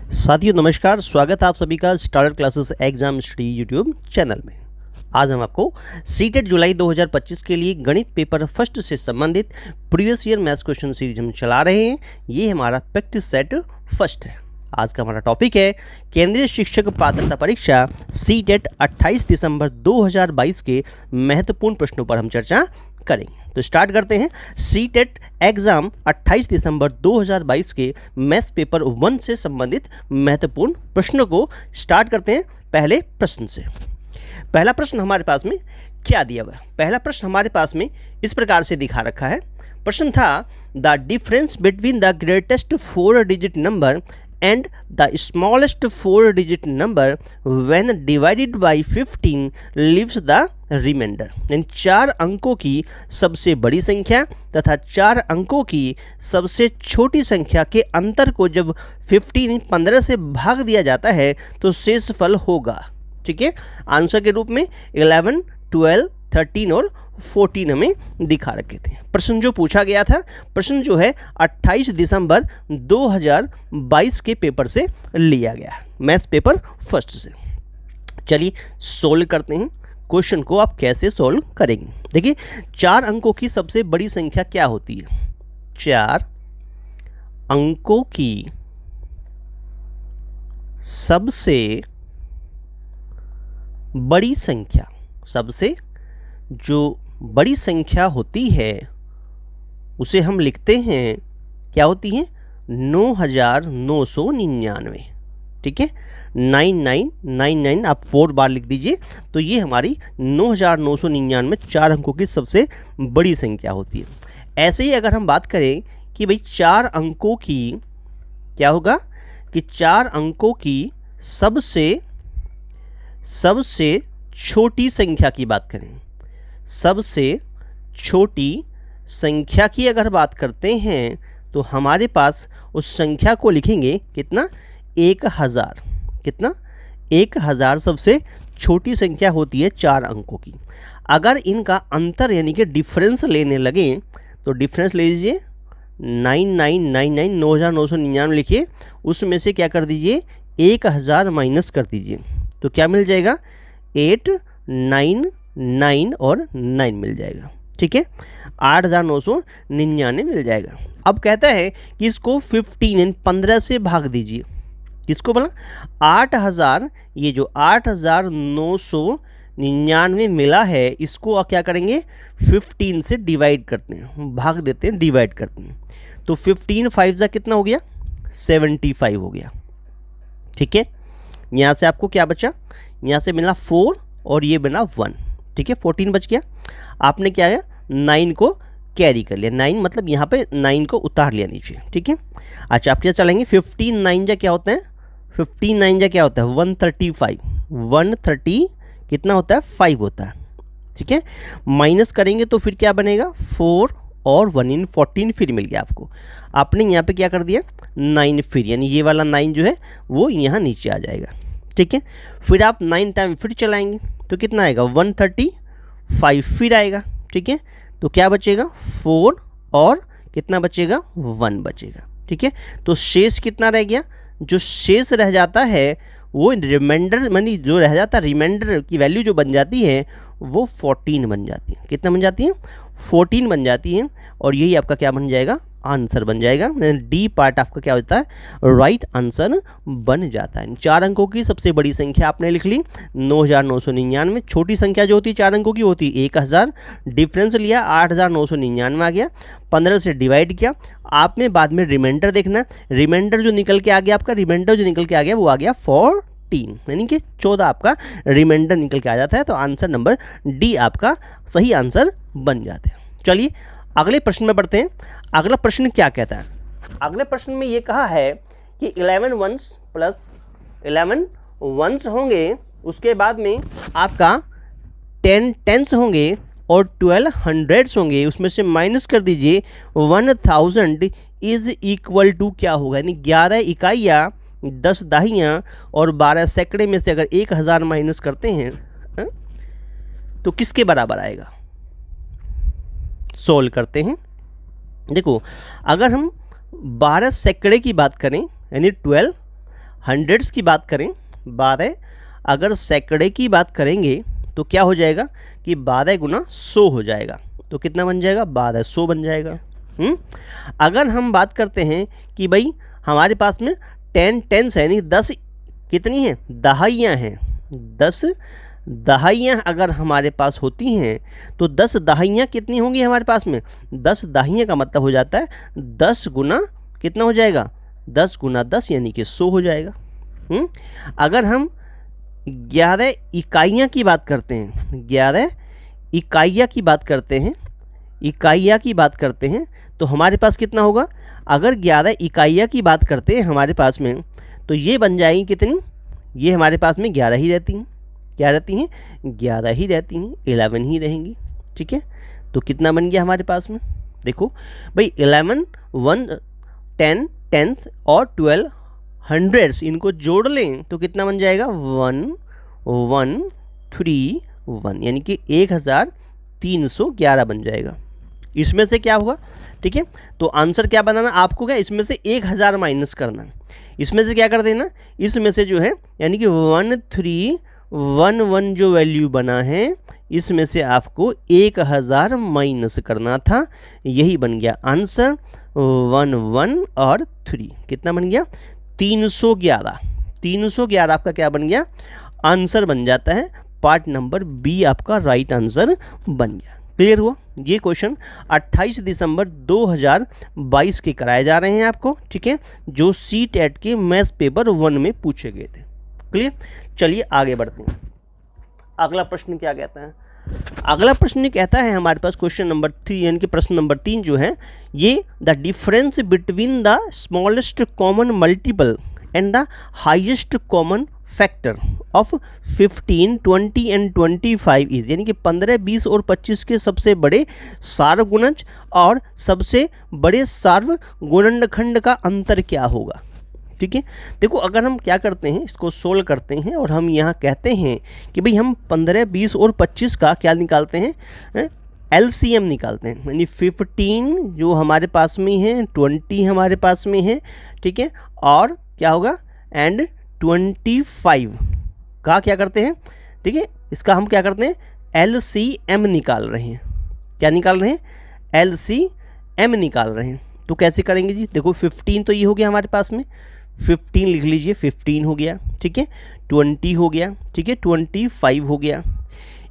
साथियों नमस्कार, स्वागत है आप सभी का starter classes exam study YouTube channel में। आज हम आपको सीटेट जुलाई 2025 के लिए गणित पेपर फर्स्ट से संबंधित previous year maths question series हम चला रहे हैं। ये हमारा प्रैक्टिस सेट फर्स्ट है। आज का हमारा टॉपिक है केंद्रीय शिक्षक पात्रता परीक्षा सीटेट 28 दिसंबर 2022 के महत्वपूर्ण प्रश्नों पर हम चर्चा करेंगे। तो स्टार्ट करते हैं। सीटेट एग्जाम 28 दिसंबर 2022 के मैथ्स पेपर 1 से संबंधित महत्वपूर्ण प्रश्नों को स्टार्ट करते हैं पहले प्रश्न से। पहला प्रश्न हमारे पास में क्या दिया हुआ है? पहला प्रश्न हमारे पास में इस प्रकार से दिखा रखा है। प्रश्न था the difference between the greatest 4 digit number and the smallest 4 digit number when divided by 15 leaves the remainder। यानी 4 अंकों की सबसे बड़ी संख्या तथा 4 अंकों की सबसे छोटी संख्या के अंतर को जब 15 से भाग दिया जाता है तो शेष फल होगा। ठीक है, आंसर के रूप में 11, 12, 13 और 14 हमें दिखा रखे थे। प्रश्न जो पूछा गया था, प्रश्न जो है 28 दिसंबर 2022 के पेपर से लिया गया है, मैथ्स पेपर फर्स्ट से। चलिए सोल्व करते हैं। क्वेश्चन को आप कैसे सोल्व करेंगे? देखिए, 4 अंकों की सबसे बड़ी संख्या क्या होती है? 4 अंकों की सबसे बड़ी संख्या, सबसे जो बड़ी संख्या होती है उसे हम लिखते हैं, क्या होती है? 9999। ठीक है, 9999 आप 4 बार लिख दीजिए तो ये हमारी 9999 4 अंकों की सबसे बड़ी संख्या होती है। ऐसे ही अगर हम बात करें कि भाई 4 अंकों की क्या होगा कि 4 अंकों की सबसे छोटी संख्या की बात करें, सबसे छोटी संख्या की अगर बात करते हैं तो हमारे पास उस संख्या को लिखेंगे कितना? 1000। कितना? 1000 सबसे छोटी संख्या होती है 4 अंकों की। अगर इनका अंतर यानी कि डिफरेंस लेने लगे तो डिफरेंस ले लीजिए 9999 लिखिए, उसमें से क्या कर दीजिए 1000 माइनस कर दीजिए तो क्या मिल जाएगा? 8, 9, 9 और 9 मिल जाएगा। ठीक है, 8999 मिल जाएगा। अब कहता है कि इसको 15 से भाग दीजिए। किसको बोला? 8000। ये जो 8999 मिला है इसको क्या करेंगे? 15 से डिवाइड करते हैं, भाग देते हैं, डिवाइड करते हैं। तो 15 5 जा कितना हो गया? 75 हो गया। ठीक है, यहाँ से आपको क्या बचा? यहाँ से मिला 4 और ये बना 1। ठीक है, 14 बच गया। आपने क्या है 9 को कैरी कर लिया, 9 मतलब यहाँ पे 9 को उतार लिया नीचे। ठीक है, अच्छा आप क्या चलेंगे? 15 9 जा क्या होता है? 15 9 जा क्या होता है? 135। 130 कितना होता है? 5 होता है। ठीक है, माइनस करेंगे तो फिर क्या बनेगा? 4 और 1 इन 14 फिर मिल गया आपको। आपने यहाँ पे क्या कर दिया? 9 फिर, यानी ये वाला 9 जो है वो यहाँ नीचे आ जाएगा। ठीक है, फिर आप 9 टाइम फिर चलाएंगे तो कितना आएगा? 135 फिर आएगा। ठीक है, तो क्या बचेगा? 4 और कितना बचेगा? 1 बचेगा। ठीक है, तो शेष कितना रह गया? जो शेष रह जाता है वो रिमाइंडर मानी जो रह जाता है, रिमाइंडर की वैल्यू जो बन जाती है वो 14 बन जाती है। कितना बन जाती है? 14 बन जाती है। और यही आपका क्या बन जाएगा? आंसर बन जाएगा। डी पार्ट आपका क्या होता है? राइट आंसर बन जाता है। 4 अंकों की सबसे बड़ी संख्या आपने लिख ली 9999। छोटी संख्या जो होती है 4 अंकों की होती है 1000। डिफरेंस लिया 8999 आ गया, 15 से डिवाइड किया। आपने बाद में रिमाइंडर देखना, रिमाइंडर जो निकल के आ गया आपका, रिमाइंडर जो निकल के आ गया वो आ गया 14, यानी कि 14 आपका रिमाइंडर निकल के आ जाता है। तो आंसर नंबर डी आपका सही आंसर बन जाते हैं। चलिए अगले प्रश्न में बढ़ते हैं। अगला प्रश्न क्या कहता है? अगले प्रश्न में ये कहा है कि 11 वंस प्लस 11 वंस होंगे, उसके बाद में आपका 10 टेंस होंगे और 12 हंड्रेड्स होंगे। उसमें से माइनस कर दीजिए 1000 इज इक्वल टू क्या होगा? यानी 11 इकाइयाँ, 10 दहाइयाँ और 12 सैकड़े में से अगर 1000 माइनस करते हैं तो किसके बराबर आएगा? सोल्व करते हैं। देखो, अगर हम 12 सैकड़े की बात करें यानी 12 हंड्रेड्स की बात करें 12, अगर सैकड़े की बात करेंगे तो क्या हो जाएगा कि 12 गुना 100 हो जाएगा, तो कितना बन जाएगा 1200 बन जाएगा। अगर हम बात करते हैं कि भाई हमारे पास में 10 टेंस है, यानी 10 कितनी है दहाइयाँ हैं, 10 दहाइयाँ अगर हमारे पास होती हैं तो 10 दहाइयाँ कितनी होंगी हमारे पास में, 10 दहाइयाँ का मतलब हो जाता है 10 गुना कितना हो जाएगा, 10 गुना 10 यानी कि 100 हो जाएगा। अगर हम 11 इकाइयाँ की बात करते हैं, 11 इकाइयाँ की बात करते हैं, इकाइयाँ की बात करते हैं तो हमारे पास कितना होगा, अगर 11 इकाइयाँ की बात करते हैं हमारे पास में तो ये बन जाएंगी कितनी, ये हमारे पास में 11 ही रहती हैं, क्या रहती हैं 11 ही रहती हैं, 11 ही रहेंगी। ठीक है, तो कितना बन गया हमारे पास में, देखो भाई 11, 1, 10 टेंस और 12 हंड्रेड्स, इनको जोड़ लें तो कितना बन जाएगा 1131, यानी कि 1311 बन जाएगा। इसमें से क्या होगा, ठीक है, तो आंसर क्या बनाना आपको, क्या इसमें से 1000 माइनस करना, इसमें से क्या कर देना, इसमें से जो है यानी कि 1311 जो वैल्यू बना है इसमें से आपको 1000 माइनस करना था, यही बन गया आंसर 11 और 3, कितना बन गया 311, 311 आपका क्या बन गया आंसर बन जाता है, पार्ट नंबर बी आपका राइट आंसर बन गया। क्लियर हुआ, ये क्वेश्चन 28 दिसंबर 2022 के कराए जा रहे हैं आपको, ठीक है, जो CTET के मैथ्स पेपर 1 में पूछे गए थे। क्लियर, चलिए आगे बढ़ते हैं। अगला प्रश्न क्या कहता है, अगला प्रश्न कहता है हमारे पास क्वेश्चन नंबर 3 यानी कि प्रश्न नंबर 3 जो है ये, the difference between the smallest common multiple and the highest common factor of 15, 20 and 25 is, यानी कि 15, 20 और 25 के सबसे बड़े सार्वगुणज और सबसे बड़े सार्वगुणनखंड का अंतर क्या होगा। ठीक है, देखो अगर हम क्या करते हैं इसको सोल्व करते हैं और हम यहाँ कहते हैं कि भाई हम 15, 20 और 25 का क्या निकालते हैं, LCM निकालते हैं, यानी 15 जो हमारे पास में है, 20 हमारे पास में है, ठीक है, और क्या होगा एंड 25 का क्या करते हैं, ठीक है, इसका हम क्या करते हैं LCM निकाल रहे हैं, क्या निकाल रहे हैं LCM निकाल रहे हैं। तो कैसे करेंगे जी, देखो 15 तो ये हो गया हमारे पास में, 15 लिख लीजिए, 15 हो गया, ठीक है, 20 हो गया, ठीक है, 25 हो गया,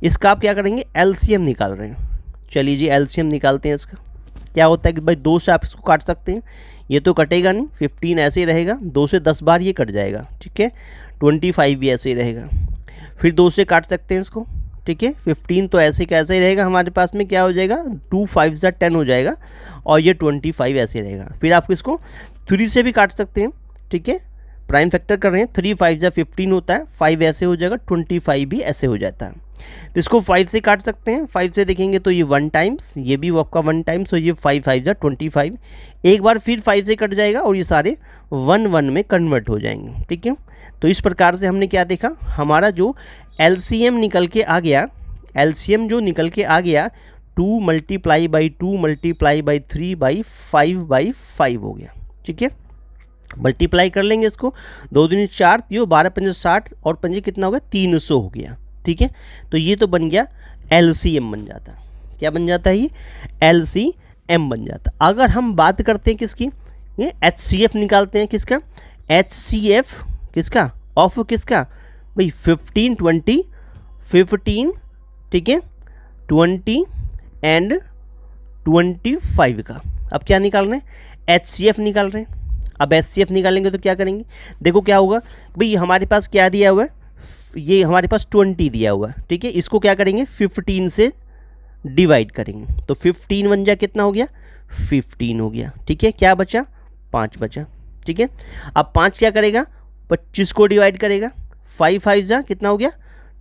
इसका आप क्या करेंगे LCM निकाल रहे हैं। चलिए जी LCM निकालते हैं। इसका क्या होता है कि भाई 2 से आप इसको काट सकते हैं, ये तो कटेगा नहीं, 15 ऐसे ही रहेगा, 2 से 10 बार ये कट जाएगा, ठीक है, 25 भी ऐसे ही रहेगा, फिर 2 से काट सकते हैं इसको, ठीक है, 15 तो ऐसे कैसे ही रहेगा हमारे पास में, क्या हो जाएगा 2 5 जा 10 हो जाएगा, और ये 25 ऐसे रहेगा, फिर आप इसको 3 से भी काट सकते हैं, ठीक है, प्राइम फैक्टर कर रहे हैं, 3 5 जा 15 होता है, 5 ऐसे हो जाएगा, 25 भी ऐसे हो जाता है। तो इसको 5 से काट सकते हैं, 5 से देखेंगे तो ये 1 टाइम्स, ये भी आपका 1 टाइम्स, तो ये 5 5 जा 25, एक बार फिर 5 से कट जाएगा और ये सारे 1 1 में कन्वर्ट हो जाएंगे। ठीक है, तो इस प्रकार से हमने क्या देखा, हमारा जो LCM निकल के आ गया, LCM जो निकल के आ गया 2 × 2 × 3/5/5 हो गया। ठीक है, मल्टीप्लाई कर लेंगे इसको, 2 दूनी 4, 12 × 5 60 और 5 कितना हो गया 300 हो गया। ठीक है, तो ये तो बन गया LCM बन जाता है, क्या बन जाता है ये LCM बन जाता है। अगर हम बात करते हैं किसकी, ये HCF निकालते हैं, किसका HCF, किसका ऑफ किसका भाई 15 20 15, ठीक है 20 एंड 25 का। अब क्या निकाल रहे हैं HCF निकाल रहे हैं। अब HCF निकालेंगे तो क्या करेंगे, देखो क्या होगा भाई हमारे पास क्या दिया हुआ है, ये हमारे पास 20 दिया हुआ है, ठीक है, इसको क्या करेंगे 15 से डिवाइड करेंगे, तो 15 1 जा कितना हो गया 15 हो गया। ठीक है, क्या बचा 5 बचा। ठीक है, अब 5 क्या करेगा 25 को डिवाइड करेगा, 5 5 जा कितना हो गया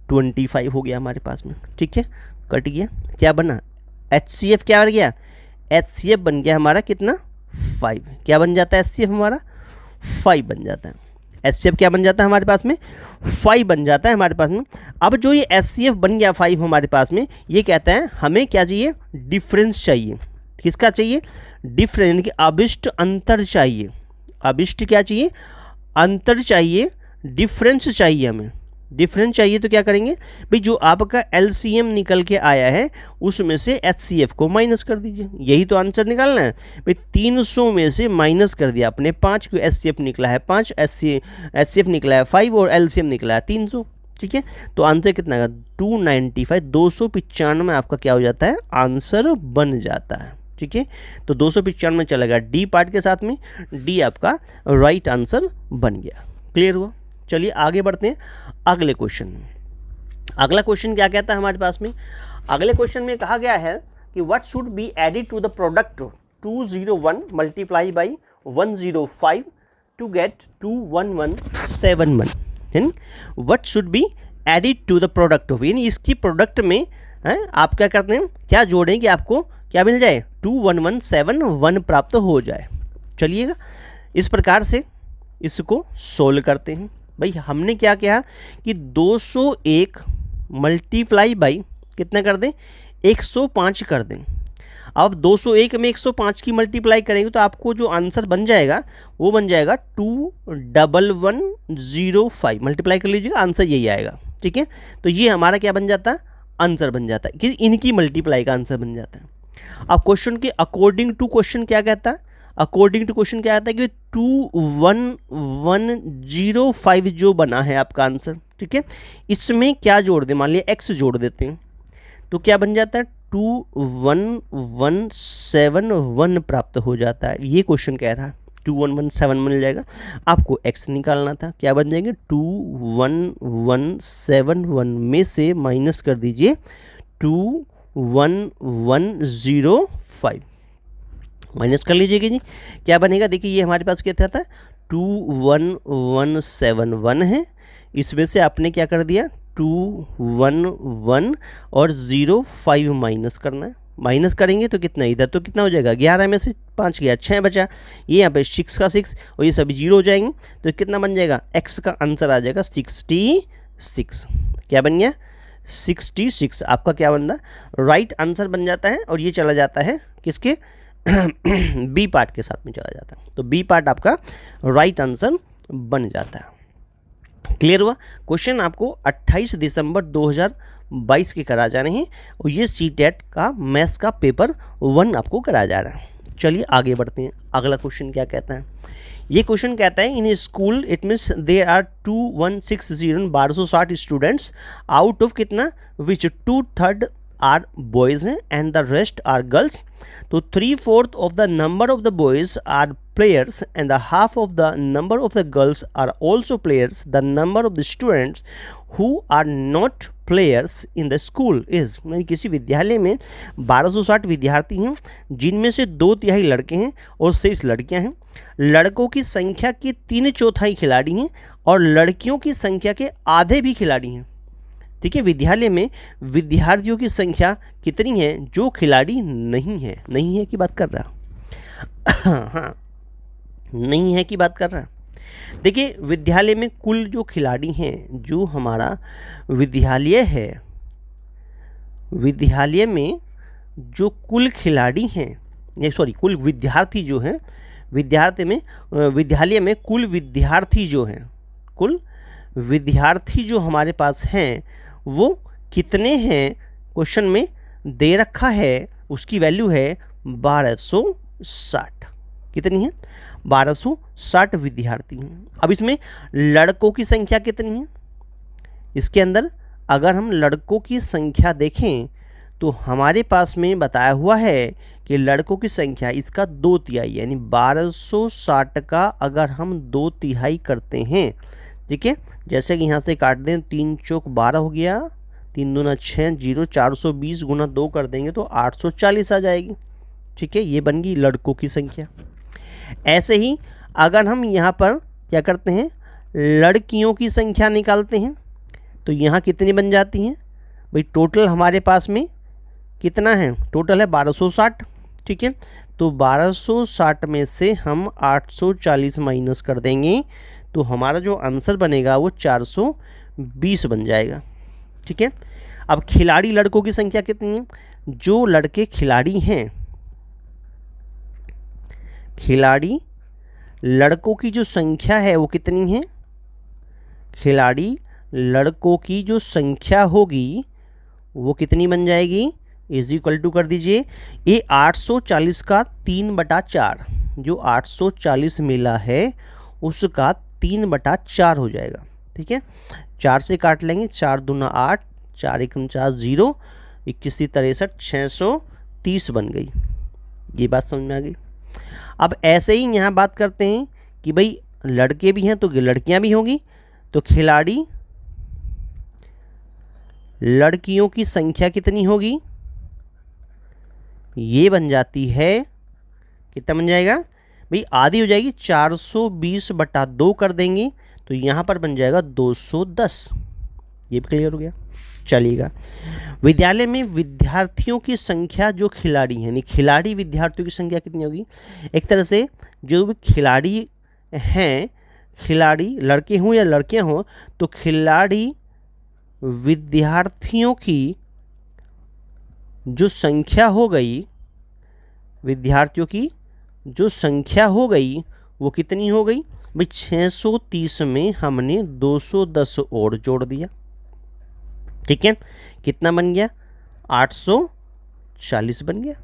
25 हो गया हमारे पास में। ठीक है, कट गया, क्या बना HCF क्या बन गया, HCF बन गया हमारा कितना 5, क्या बन जाता है HCF हमारा 5 बन जाता है। HCF क्या बन जाता है हमारे पास में 5 बन जाता है हमारे पास में। अब जो ये HCF बन गया 5 हमारे पास में, ये कहता है हमें क्या चाहिए डिफरेंस चाहिए, किसका चाहिए डिफरेंस, यानी कि अभिष्ट अंतर चाहिए। अभिष्ट क्या चाहिए अंतर चाहिए, डिफरेंस चाहिए हमें। डिफरेंस चाहिए तो क्या करेंगे भाई, जो आपका एलसीएम निकल के आया है उसमें से एचसीएफ को माइनस कर दीजिए, यही तो आंसर निकालना है भाई। 300 में से माइनस कर दिया आपने 5, क्यों एचसीएफ निकला है 5, एचसीएफ निकला है 5 और एलसीएम निकला है 300। ठीक है, तो आंसर कितना का 295, 295 आपका क्या हो जाता है, आंसर बन जाता है। ठीक है, तो 295 चलेगा डी पार्ट के साथ में, डी आपका राइट आंसर बन गया। क्लियर हुआ? चलिए आगे बढ़ते हैं अगले क्वेश्चन में। अगला क्वेश्चन क्या कहता है हमारे पास में, अगले क्वेश्चन में कहा गया है कि what should be added to the product 201 multiply by 105 to get 21171। What should be added to the product of, यानी इसकी प्रोडक्ट में है आप क्या करते हैं, क्या जोड़ें कि आपको क्या मिल जाए, 21171 प्राप्त हो जाए। चलिएगा इस प्रकार से इसको सोल्व करते हैं। भाई हमने क्या किया कि 201 मल्टीप्लाई बाई कितना कर दें, 105 कर दें। अब 201 में 105 की मल्टीप्लाई करेंगे तो आपको जो आंसर बन जाएगा वो बन जाएगा 21105। मल्टीप्लाई कर लीजिएगा, आंसर यही आएगा। ठीक है, तो ये हमारा क्या बन जाता है, आंसर बन जाता है कि इनकी मल्टीप्लाई का आंसर बन जाता है। अब क्वेश्चन के अकॉर्डिंग टू क्वेश्चन क्या कहता है, अकॉर्डिंग टू क्वेश्चन क्या आता है कि 21105 जो बना है आपका आंसर। ठीक है, इसमें क्या जोड़ दें, मान लिया एक्स जोड़ देते हैं तो क्या बन जाता है, 21171 प्राप्त हो जाता है। ये क्वेश्चन कह रहा है 21171 मिल जाएगा, आपको एक्स निकालना था, क्या बन जाएंगे 21171 में से माइनस कर दीजिए 21105, माइनस कर लीजिएगा जी, क्या बनेगा, देखिए ये हमारे पास क्या था 21171 है, इसमें से आपने क्या कर दिया 211 और 05 माइनस करना है। माइनस करेंगे तो कितना, इधर तो कितना हो जाएगा 11 में से 5 गया 6 बचा, ये यहाँ पे 6 का 6 और ये सभी 0 हो जाएंगे तो कितना बन जाएगा, एक्स का आंसर आ जाएगा 66। क्या बन गया 66, आपका क्या बन रहा, राइट आंसर बन जाता है। और ये चला जाता है किसके बी पार्ट के साथ में चला जाता है, तो बी पार्ट आपका राइट आंसर बन जाता है। क्लियर हुआ? क्वेश्चन आपको 28 दिसंबर 2022 के करा जा रहे हैं और ये सीटेट का मैथ्स का पेपर 1 आपको कराया जा रहा है। चलिए आगे बढ़ते हैं, अगला क्वेश्चन क्या कहता है। ये क्वेश्चन कहता है in school it means there are 1260 students out of कितना, विच 2/3 आर बॉयज़ हैं and the rest are girls. तो 3/4 of the number of the boys are players and the half of the number of the girls are also players. The number of the students who are not players in the school is, यानी किसी विद्यालय में 1260 विद्यार्थी हैं जिनमें से 2/3 लड़के हैं और 6 लड़कियां हैं। लड़कों की संख्या के 3/4 खिलाड़ी हैं और लड़कियों की संख्या के आधे भी खिलाड़ी हैं। ठीक है, विद्यालय में विद्यार्थियों की संख्या कितनी है जो खिलाड़ी नहीं है की बात कर रहा हाँ, नहीं है की बात कर रहा है। देखिए विद्यालय में कुल जो खिलाड़ी हैं, जो हमारा विद्यालय है, विद्यालय में जो कुल खिलाड़ी हैं, सॉरी कुल विद्यार्थी जो हैं, विद्यालय में कुल विद्यार्थी जो हैं, कुल विद्यार्थी जो हमारे पास हैं वो कितने हैं, क्वेश्चन में दे रखा है, उसकी वैल्यू है 1260। कितनी है, 1260 विद्यार्थी हैं। अब इसमें लड़कों की संख्या कितनी है, इसके अंदर अगर हम लड़कों की संख्या देखें तो हमारे पास में बताया हुआ है कि लड़कों की संख्या इसका 2/3 यानी 1260 का अगर हम 2/3 करते हैं, ठीक है, जैसे कि यहाँ से काट दें 3 चौक 12 हो गया, 3 दूना 6, 0, 420 गुना 2 कर देंगे तो 840 आ जाएगी। ठीक है, ये बन गई लड़कों की संख्या। ऐसे ही अगर हम यहाँ पर क्या करते हैं, लड़कियों की संख्या निकालते हैं तो यहाँ कितनी बन जाती हैं भाई, टोटल हमारे पास में कितना है, टोटल है 1260। ठीक है, तो 1260 में से हम 840 माइनस कर देंगे तो हमारा जो आंसर बनेगा वो 420 बन जाएगा। ठीक है, अब खिलाड़ी लड़कों की संख्या कितनी है, जो लड़के खिलाड़ी हैं, खिलाड़ी लड़कों की जो संख्या है वो कितनी है, खिलाड़ी लड़कों की जो संख्या होगी वो कितनी बन जाएगी, इज इक्वल टू कर दीजिए ये 840 का 3/4, जो 840 मिला है उसका 3/4 हो जाएगा। ठीक है, 4 से काट लेंगे, 4 दूना 8, 4 एकम 4 0, 21 63, 630 बन गई। ये बात समझ में आ गई। अब ऐसे ही यहाँ बात करते हैं कि भाई लड़के भी हैं तो लड़कियाँ भी होंगी, तो खिलाड़ी लड़कियों की संख्या कितनी होगी, ये बन जाती है, कितना बन जाएगा भाई, आधी हो जाएगी, 420/2 कर देंगे तो यहाँ पर बन जाएगा 210। ये भी क्लियर हो गया। चलिएगा, विद्यालय में विद्यार्थियों की संख्या जो खिलाड़ी हैं, यानी खिलाड़ी विद्यार्थियों की संख्या कितनी होगी, एक तरह से जो भी खिलाड़ी हैं, खिलाड़ी लड़के हों या लड़कियां हों, तो खिलाड़ी विद्यार्थियों की जो संख्या हो गई, विद्यार्थियों की जो संख्या हो गई वो कितनी हो गई भाई, 630 में हमने 210 और जोड़ दिया। ठीक है, कितना बन गया, 840 बन गया।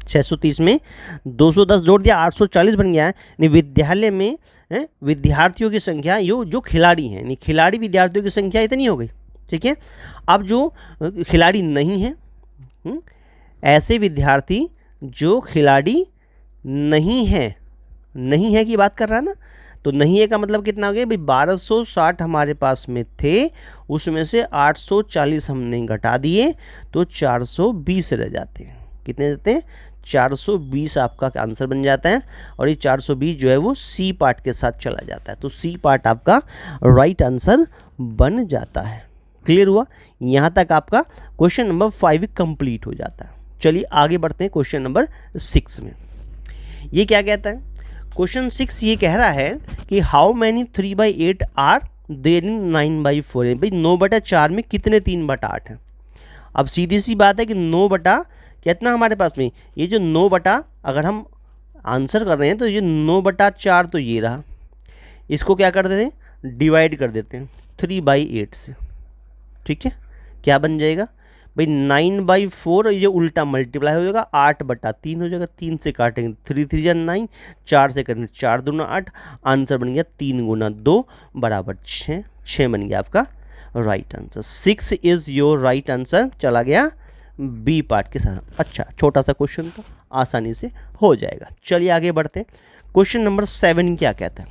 630 में 210 जोड़ दिया, 840 बन गया है। विद्यालय में विद्यार्थियों की संख्या जो खिलाड़ी हैं, यानी खिलाड़ी विद्यार्थियों की संख्या इतनी हो गई। ठीक है, अब जो खिलाड़ी नहीं है, ऐसे विद्यार्थी जो खिलाड़ी नहीं है की बात कर रहा है ना, तो नहीं है का मतलब कितना हो गया भाई, 1260 हमारे पास में थे, उसमें से 840 हमने घटा दिए तो 420 रह जाते हैं। कितने देते हैं, 420 आपका आंसर बन जाता है। और ये 420 जो है वो सी पार्ट के साथ चला जाता है, तो सी पार्ट आपका राइट आंसर बन जाता है। क्लियर हुआ, यहाँ तक आपका क्वेश्चन नंबर 5 कंप्लीट हो जाता है। चलिए आगे बढ़ते हैं क्वेश्चन नंबर 6 में। ये क्या कहता है, क्वेश्चन 6 ये कह रहा है कि how many 3/8 are there in 9/4 है। भाई 9/4 में कितने 3/8 हैं। अब सीधी सी बात है कि 9 कितना हमारे पास में, ये जो 9 अगर हम आंसर कर रहे हैं तो ये 9/4 तो ये रहा, इसको क्या कर देते हैं, डिवाइड कर देते हैं 3/8 से। ठीक है, क्या बन जाएगा भाई, 9/4 ये उल्टा मल्टीप्लाई हो जाएगा, 8/3 हो जाएगा। 3 से काटेंगे 3 3 जा 9, 4 से करेंगे 4 दूना 8, आंसर बन गया 3 गुना 2 बराबर 6। 6 बन गया आपका right answer. 6 is your right answer. चला गया बी पार्ट के साथ। अच्छा, छोटा सा क्वेश्चन था, आसानी से हो जाएगा। चलिए आगे बढ़ते हैं। क्वेश्चन नंबर 7 क्या कहता है,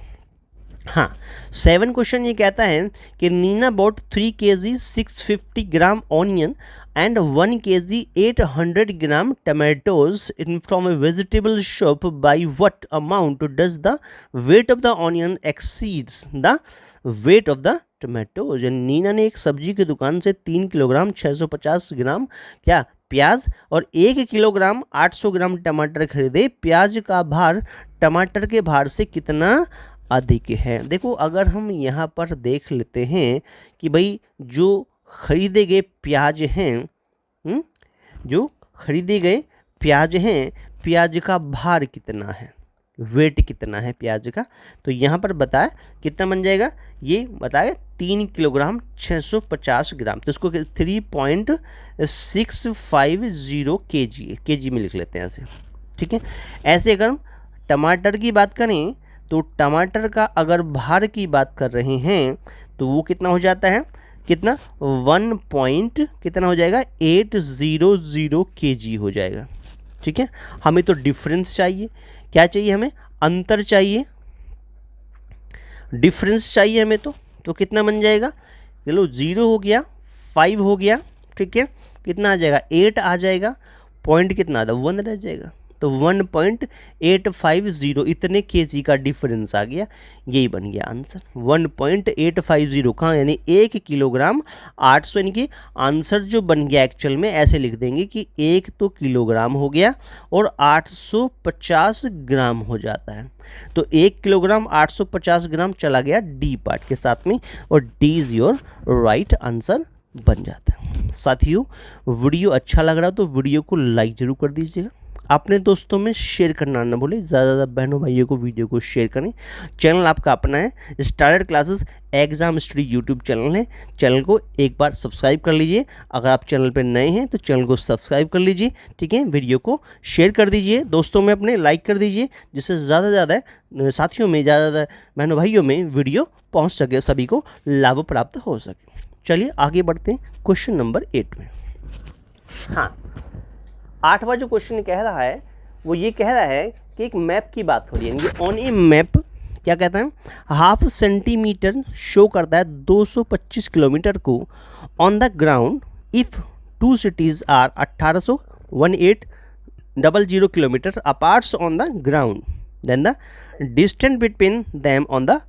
हाँ 7 क्वेश्चन ये कहता है कि Neena bought 3 kg 650 gram onion and 1 kg 800 gram tomatoes in from a vegetable shop by what amount does the weight of the onion exceeds the weight of the tomatoes. Neena ने एक सब्जी की दुकान से 3 किलोग्राम 650 ग्राम क्या प्याज और 1 किलोग्राम 800 ग्राम टमाटर खरीदे। प्याज का भार टमाटर के भार से कितना अधिक है। देखो, अगर हम यहाँ पर देख लेते हैं कि भाई जो खरीदे गए प्याज हैं, जो खरीदे गए प्याज हैं, प्याज का भार कितना है, वेट कितना है प्याज का, तो यहाँ पर बताया कितना बन जाएगा, ये बताया 3 किलोग्राम 650 ग्राम, तो इसको 3.650 kg में लिख लेते हैं ऐसे। ठीक है, ऐसे अगर हम टमाटर की बात करें तो टमाटर का अगर भार की बात कर रहे हैं तो वो कितना हो जाता है, कितना 1 कितना हो जाएगा 800 kg हो जाएगा। ठीक है, हमें तो डिफरेंस चाहिए, क्या चाहिए हमें, अंतर चाहिए, डिफरेंस चाहिए हमें तो कितना बन जाएगा, चलो 0 हो गया, 5 हो गया। ठीक है, कितना आ जाएगा 8 आ जाएगा, पॉइंट कितना आता 1 रह जाएगा, तो 1.850 इतने केजी का डिफरेंस आ गया, यही बन गया आंसर 1.850 कहाँ, यानी 1 किलोग्राम 800, यानी कि आंसर जो बन गया एक्चुअल में ऐसे लिख देंगे कि 1 तो किलोग्राम हो गया और 850 ग्राम हो जाता है, तो 1 किलोग्राम 850 ग्राम चला गया डी पार्ट के साथ में, और D is your right answer बन जाता है। साथियों, वीडियो अच्छा लग रहा हो तो वीडियो को लाइक जरूर कर दीजिएगा, अपने दोस्तों में शेयर करना ना भूलें, ज़्यादा ज़्यादा बहनों भाइयों को वीडियो को शेयर करें। चैनल आपका अपना है, starrer classes exam study YouTube channel है, चैनल को एक बार सब्सक्राइब कर लीजिए। अगर आप चैनल पर नए हैं तो चैनल को सब्सक्राइब कर लीजिए, ठीक है। वीडियो को शेयर कर दीजिए, दोस्तों में अपने लाइक कर दीजिए, जिससे ज़्यादा से ज़्यादा साथियों में, ज़्यादा ज़्यादा बहनों भाइयों में वीडियो पहुँच सके, सभी को लाभ प्राप्त हो सके। चलिए आगे बढ़ते हैं क्वेश्चन नंबर 8 में। हाँ, 8वां जो क्वेश्चन कह रहा है वो ये कह रहा है कि एक मैप की बात हो रही है। ऑन ए मैप क्या कहता है, हाफ सेंटीमीटर शो करता है 225 किलोमीटर को on the ground if two cities are 1800 kilometre aparts on the ground, then the distance between them on the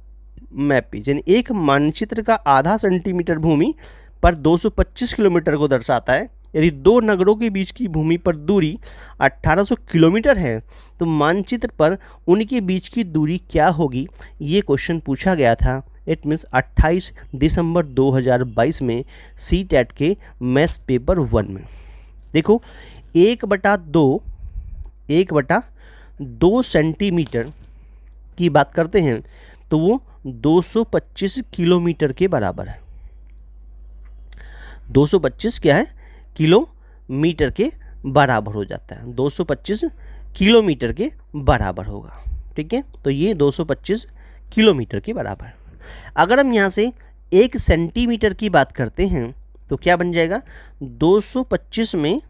map is. यानी एक मानचित्र का आधा सेंटीमीटर भूमि पर 225 किलोमीटर को दर्शाता है। यदि दो नगरों के बीच की भूमि पर दूरी 1800 किलोमीटर है तो मानचित्र पर उनके बीच की दूरी क्या होगी, ये क्वेश्चन पूछा गया था। इट मीन्स 28 दिसंबर 2022 में CTET के मैथ्स पेपर 1 में। देखो 1/2 सेंटीमीटर की बात करते हैं तो वो 225 किलोमीटर के बराबर है। 225 क्या है, किलोमीटर के बराबर हो जाता है। 225 किलोमीटर के बराबर होगा, ठीक है। तो ये 225 किलोमीटर के बराबर। अगर हम यहाँ से 1 सेंटीमीटर की बात करते हैं तो क्या बन जाएगा, 225 में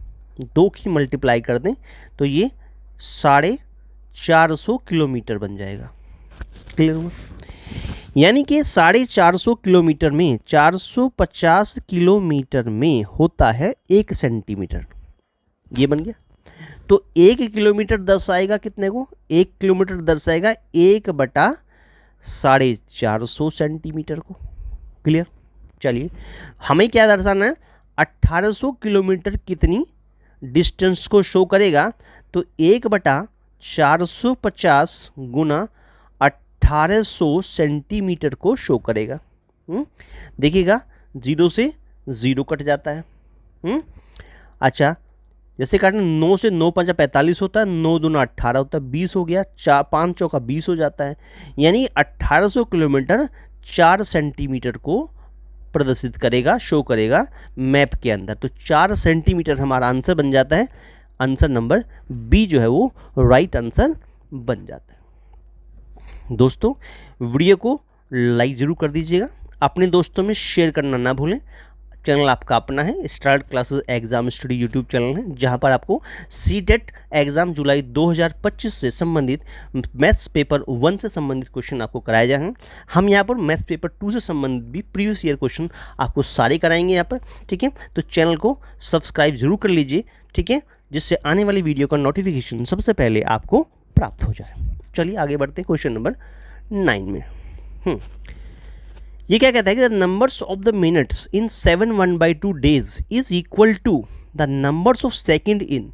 2 की मल्टीप्लाई कर दें तो ये 450 किलोमीटर बन जाएगा। क्लियर हुआ? यानी कि 450 किलोमीटर में 450 किलोमीटर में होता है 1 सेंटीमीटर। ये बन गया। तो 1 किलोमीटर दर्शाएगा कितने को, 1 किलोमीटर दर्शाएगा 1/450 सेंटीमीटर को। क्लियर? चलिए हमें क्या दर्शाना है, 1800 किलोमीटर कितनी डिस्टेंस को शो करेगा, तो 1/450 गुना 1800 सेंटीमीटर को शो करेगा। देखिएगा 0 से 0 कट जाता है। अच्छा, जैसे काटना 9 से 9 5 45 होता है, 9 दूना 18 होता है, 20 हो गया, 5 चौका 20 हो जाता है। यानी 1800 किलोमीटर 4 सेंटीमीटर को प्रदर्शित करेगा, शो करेगा मैप के अंदर। तो 4 सेंटीमीटर हमारा आंसर बन जाता है। आंसर नंबर बी जो है वो राइट आंसर बन जाता है। दोस्तों वीडियो को लाइक ज़रूर कर दीजिएगा, अपने दोस्तों में शेयर करना ना भूलें। चैनल आपका अपना है, star classes exam study YouTube channel है, जहां पर आपको CTET एग्ज़ाम जुलाई 2025 से संबंधित मैथ्स पेपर 1 से संबंधित क्वेश्चन आपको कराए जाएंगे। हम यहां पर मैथ्स पेपर 2 से संबंधित भी प्रीवियस ईयर क्वेश्चन आपको सारे कराएंगे यहां पर, ठीक है। तो चैनल को सब्सक्राइब जरूर कर लीजिए, ठीक है, जिससे आने वाली वीडियो का नोटिफिकेशन सबसे पहले आपको प्राप्त हो जाए। चलिए आगे बढ़ते हैं क्वेश्चन नंबर 9 में। ये क्या कहता है कि the numbers of the minutes in 7/2 days is equal to the numbers of second in.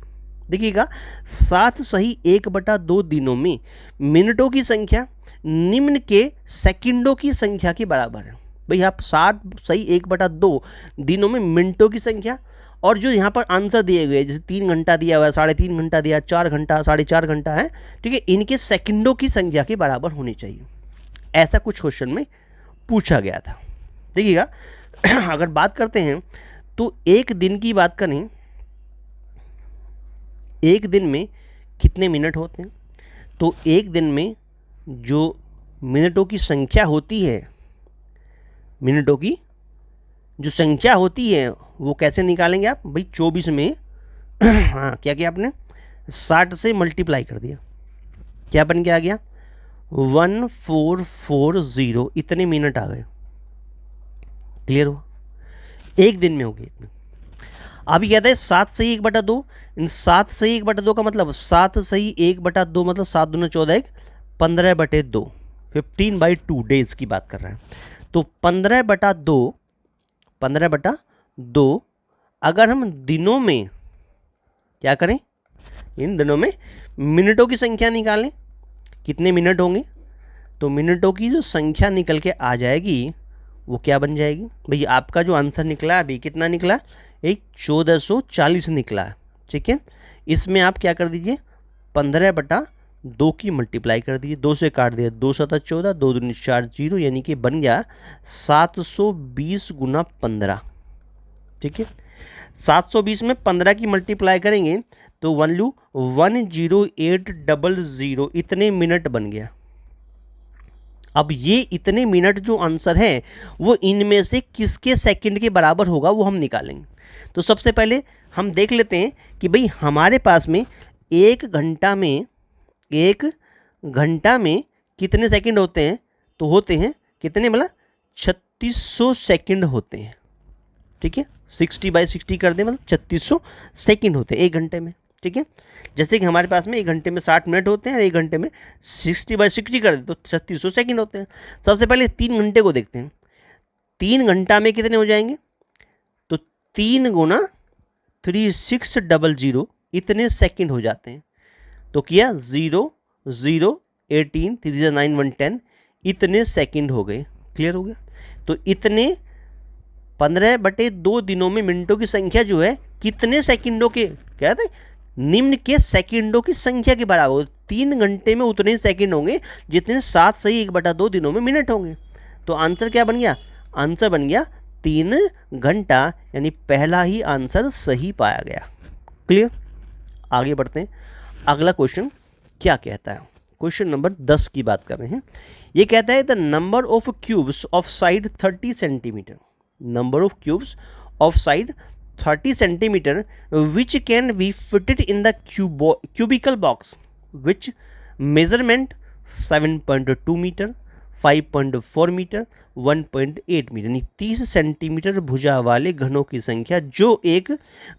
देखिएगा 7 सही 1/2 दिनों में मिनटों की संख्या निम्न के सेकंडों की संख्या के बराबर है। भाई आप 7 सही 1/2 दिनों में मिनटों की संख्या, और जो यहाँ पर आंसर दिए गए जैसे 3 घंटा दिया हुआ है, 3.5 घंटा दिया, 4 घंटा, 4.5 घंटा है, ठीक है, इनके सेकंडों की संख्या के बराबर होनी चाहिए। ऐसा कुछ क्वेश्चन में पूछा गया था। देखिएगा अगर बात करते हैं तो एक दिन की बात करें, एक दिन में कितने मिनट होते हैं, तो एक दिन में जो मिनटों की संख्या होती है, मिनटों की जो संख्या होती है वो कैसे निकालेंगे आप, भाई 24 में हाँ क्या किया आपने, 60 से मल्टीप्लाई कर दिया, क्या बन के आ गया 1440, इतने मिनट आ गए। क्लियर हो? एक दिन में हो गए इतने। अभी कहता है 7 सही 1/2, इन 7 सही 1/2 का मतलब 7 सही 1/2 मतलब 7 दूना 14, 15/2, 15/2 डेज की बात कर रहे हैं। तो 15/2 अगर हम दिनों में क्या करें, इन दिनों में मिनटों की संख्या निकालें, कितने मिनट होंगे, तो मिनटों की जो संख्या निकल के आ जाएगी वो क्या बन जाएगी, भैया आपका जो आंसर निकला अभी कितना निकला, एक 1440 निकला, ठीक है। इसमें आप क्या कर दीजिए 15/2 की मल्टीप्लाई कर दीजिए, 2 से काट दिया, 2 7 14, 2 दूनी 4 0, यानी कि बन गया 720 × 15। ठीक है, 720 में 15 की मल्टीप्लाई करेंगे तो 10800 इतने मिनट बन गया। अब ये इतने मिनट जो आंसर है वो इनमें से किसके सेकंड के बराबर होगा वो हम निकालेंगे। तो सबसे पहले हम देख लेते हैं कि भाई हमारे पास में एक घंटा में कितने सेकंड होते हैं। तो होते हैं कितने, मतलब 3600 सेकंड होते हैं। ठीक है, 60/60 कर दें, मतलब 3600 सेकंड होते हैं एक घंटे में। ठीक है, जैसे कि हमारे पास में एक घंटे में 60 मिनट होते हैं और एक घंटे में 60/60 कर दें तो 3600 सेकंड होते हैं। सबसे पहले 3 घंटे को देखते हैं। 3 घंटा में कितने हो जाएंगे, तो 3 × 3600 इतने सेकंड हो जाते हैं। तो किया 0 0 18 3 9 1 10 इतने सेकंड हो गए। क्लियर हो गया। तो इतने 15/2 दिनों में मिनटों की संख्या जो है कितने सेकंडों के, क्या कहते हैं, निम्न के सेकंडों की संख्या के बराबर। 3 घंटे में उतने ही सेकंड होंगे जितने 7 सही 1/2 दिनों में मिनट होंगे। तो आंसर क्या बन गया, आंसर बन गया 3 घंटा, यानी पहला ही आंसर सही पाया गया। क्लियर। आगे बढ़ते हैं। अगला क्वेश्चन क्या कहता है, क्वेश्चन नंबर 10 की बात कर रहे हैं। ये कहता है the number of cubes of side 30 centimetre, number of cubes of side 30 centimeter which can be fitted in the cubical box which measurement 7.2 meter, 5.4 metre, 1.8 metre, यानी 30 सेंटीमीटर भुजा वाले घनों की संख्या जो एक